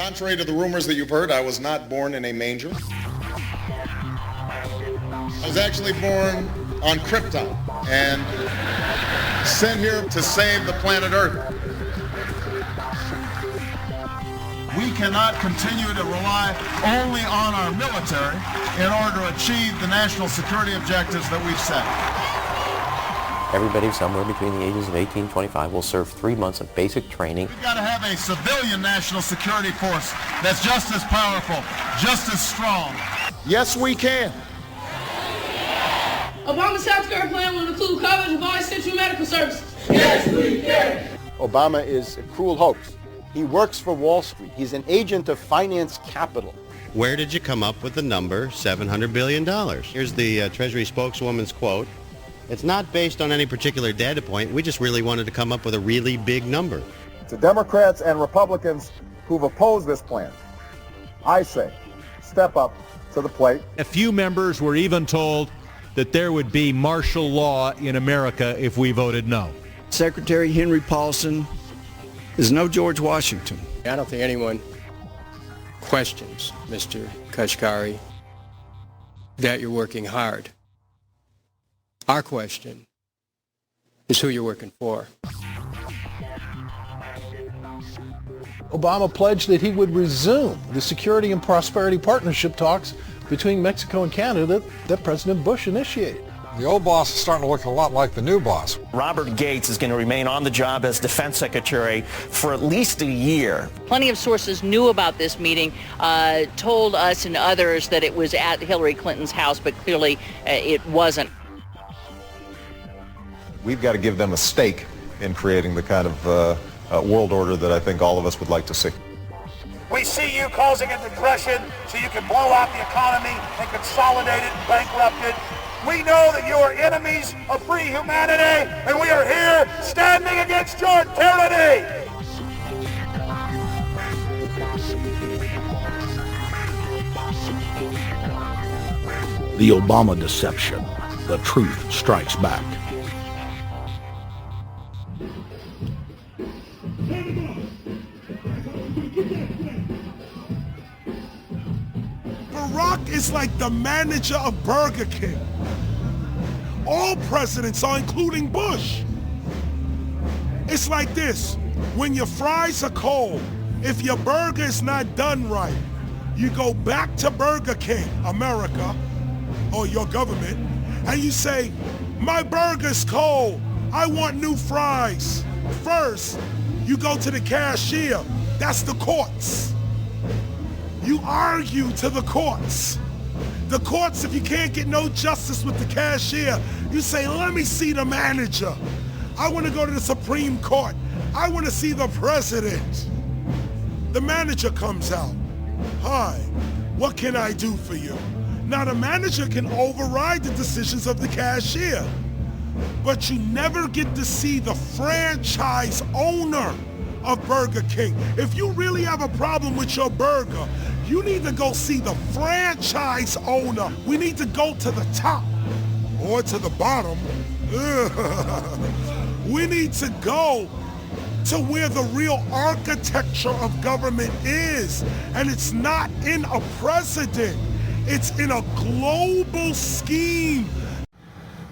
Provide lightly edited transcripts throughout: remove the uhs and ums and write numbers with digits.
Contrary to the rumors that you've heard, I was not born in a manger. I was actually born on Krypton and sent here to save the planet Earth. We cannot continue to rely only on our military in order to achieve the national security objectives that we've set. Everybody somewhere between the ages of 18 and 25 will serve 3 months of basic training. We've got to have a civilian national security force that's just as powerful, just as strong. Yes, we can. Obama's healthcare plan will include coverage of all essential medical services. Yes, we can. Obama is a cruel hoax. He works for Wall Street. He's an agent of finance capital. Where did you come up with the number $700 billion? Here's the Treasury spokeswoman's quote. It's not based on any particular data point. We just really wanted to come up with a really big number. To Democrats and Republicans who've opposed this plan, I say, step up to the plate. A few members were even told that there would be martial law in America if we voted no. Secretary Henry Paulson is no George Washington. I don't think anyone questions, Mr. Kashkari, that you're working hard. Our question is who you're working for. Obama pledged that he would resume the Security and Prosperity Partnership talks between Mexico and Canada that President Bush initiated. The old boss is starting to look a lot like the new boss. Robert Gates is going to remain on the job as defense secretary for at least a year. Plenty of sources knew about this meeting, told us and others that it was at Hillary Clinton's house, but clearly it wasn't. We've got to give them a stake in creating the kind of world order that I think all of us would like to see. We see you causing a depression so you can blow out the economy and consolidate it and bankrupt it. We know that you are enemies of free humanity, and we are here standing against your tyranny. The Obama deception. The truth strikes back. Barack is like the manager of Burger King. All presidents are, including Bush. It's like this. When your fries are cold, if your burger is not done right, you go back to Burger King, America, or your government, and you say, my burger's cold. I want new fries. First, you go to the cashier. That's the courts. You argue to the courts. The courts, if you can't get no justice with the cashier, you say, let me see the manager. I want to go to the Supreme Court. I want to see the president. The manager comes out. Hi, what can I do for you? Now the manager can override the decisions of the cashier, but you never get to see the franchise owner of Burger King. If you really have a problem with your burger, you need to go see the franchise owner. We need to go to the top or to the bottom. We need to go to where the real architecture of government is. And it's not in a president. It's in a global scheme.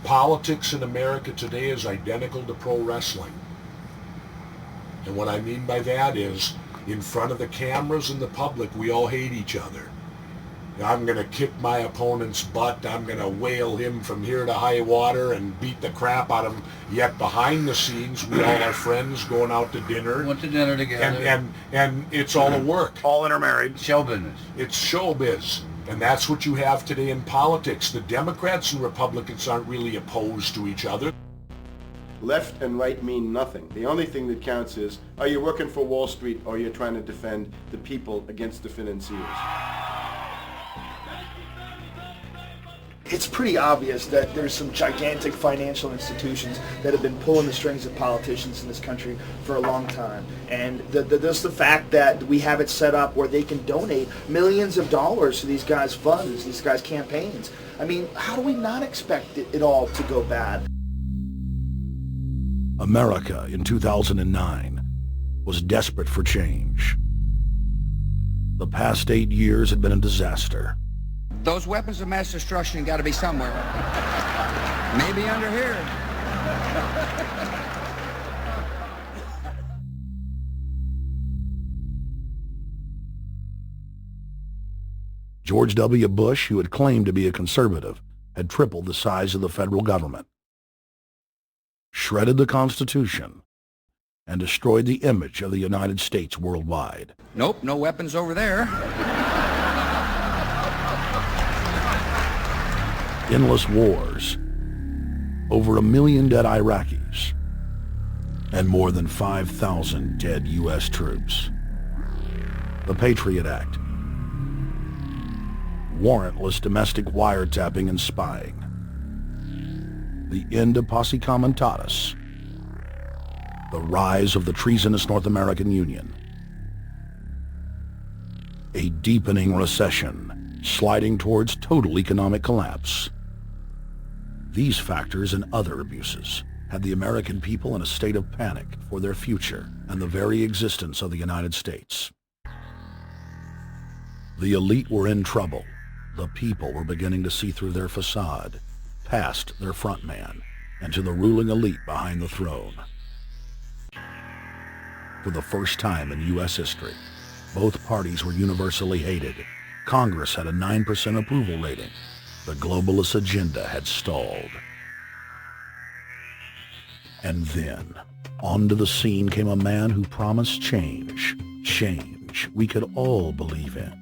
Politics in America today is identical to pro wrestling. And what I mean by that is, in front of the cameras and the public, we all hate each other. I'm going to kick my opponent's butt. I'm going to whale him from here to high water and beat the crap out of him. Yet behind the scenes, we all are friends going out to dinner. Went to dinner together. And it's all a work. All intermarried. Show business. It's showbiz. And that's what you have today in politics. The Democrats and Republicans aren't really opposed to each other. Left and right mean nothing. The only thing that counts is, are you working for Wall Street or you're trying to defend the people against the financiers? It's pretty obvious that there's some gigantic financial institutions that have been pulling the strings of politicians in this country for a long time. And just the fact that we have it set up where they can donate millions of dollars to these guys' funds, these guys' campaigns. I mean, how do we not expect it all to go bad? America in 2009 was desperate for change. The past 8 years had been a disaster. Those weapons of mass destruction got to be somewhere. Maybe under here. George W. Bush, who had claimed to be a conservative, had tripled the size of the federal government, shredded the Constitution, and destroyed the image of the United States worldwide. Nope, no weapons over there. Endless wars, over 1 million dead Iraqis, and more than 5,000 dead U.S. troops. The Patriot Act, warrantless domestic wiretapping and spying, the end of Posse Comitatus, the rise of the treasonous North American Union, a deepening recession sliding towards total economic collapse. These factors and other abuses had the American people in a state of panic for their future and the very existence of the United States. The elite were in trouble. The people were beginning to see through their facade, past their front man, and to the ruling elite behind the throne. For the first time in U.S. history, both parties were universally hated. Congress had a 9% approval rating. The globalist agenda had stalled. And then, onto the scene came a man who promised change. Change we could all believe in.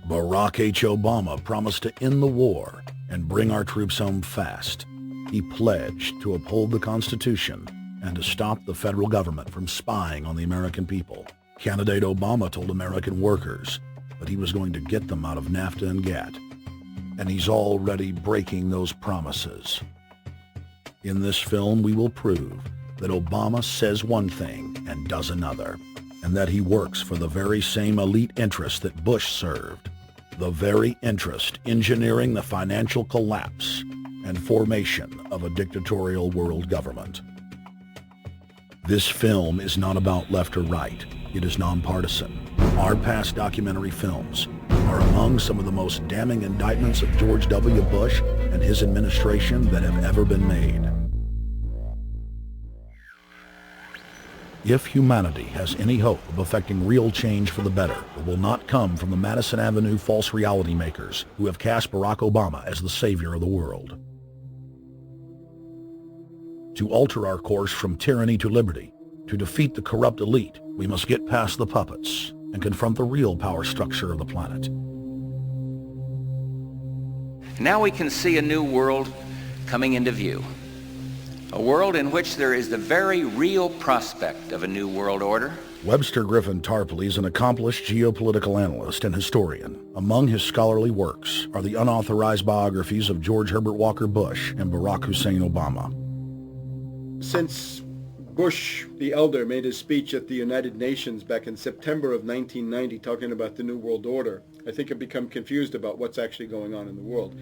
Barack H. Obama promised to end the war and bring our troops home fast. He pledged to uphold the Constitution and to stop the federal government from spying on the American people. Candidate Obama told American workers that he was going to get them out of NAFTA and GATT, and he's already breaking those promises. In this film, we will prove that Obama says one thing and does another, and that he works for the very same elite interests that Bush served, the very interest engineering the financial collapse and formation of a dictatorial world government. This film is not about left or right. It is nonpartisan. Our past documentary films are among some of the most damning indictments of George W. Bush and his administration that have ever been made. If humanity has any hope of effecting real change for the better, it will not come from the Madison Avenue false reality makers who have cast Barack Obama as the savior of the world. To alter our course from tyranny to liberty, to defeat the corrupt elite, we must get past the puppets and confront the real power structure of the planet. Now we can see a new world coming into view. A world in which there is the very real prospect of a new world order. Webster Griffin Tarpley is an accomplished geopolitical analyst and historian. Among his scholarly works are the unauthorized biographies of George Herbert Walker Bush and Barack Hussein Obama. Since Bush the elder made his speech at the United Nations back in September of 1990 talking about the New World Order, I think I've become confused about what's actually going on in the world.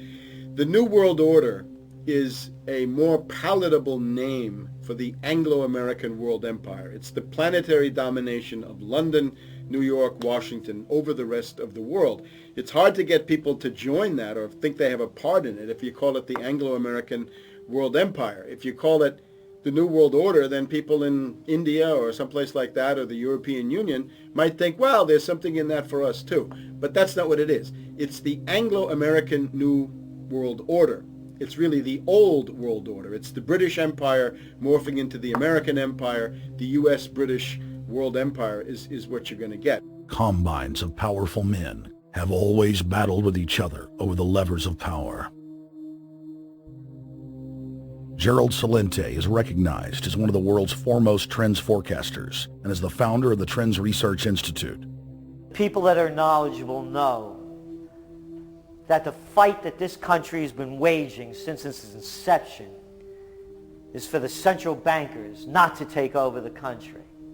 The New World Order is a more palatable name for the Anglo-American world empire. It's the planetary domination of London, New York, Washington over the rest of the world. It's hard to get people to join that or think they have a part in it if you call it the Anglo-American world empire. If you call it the New World Order, then people in India or someplace like that or the European Union might think, well, there's something in that for us too. But that's not what it is. It's the Anglo-American New World Order. It's really the old world order. It's the British Empire morphing into the American Empire. The U.S.-British world empire is what you're going to get. Combines of powerful men have always battled with each other over the levers of power. Gerald Celente is recognized as one of the world's foremost trends forecasters and is the founder of the Trends Research Institute. People that are knowledgeable know that the fight that this country has been waging since its inception is for the central bankers not to take over the country.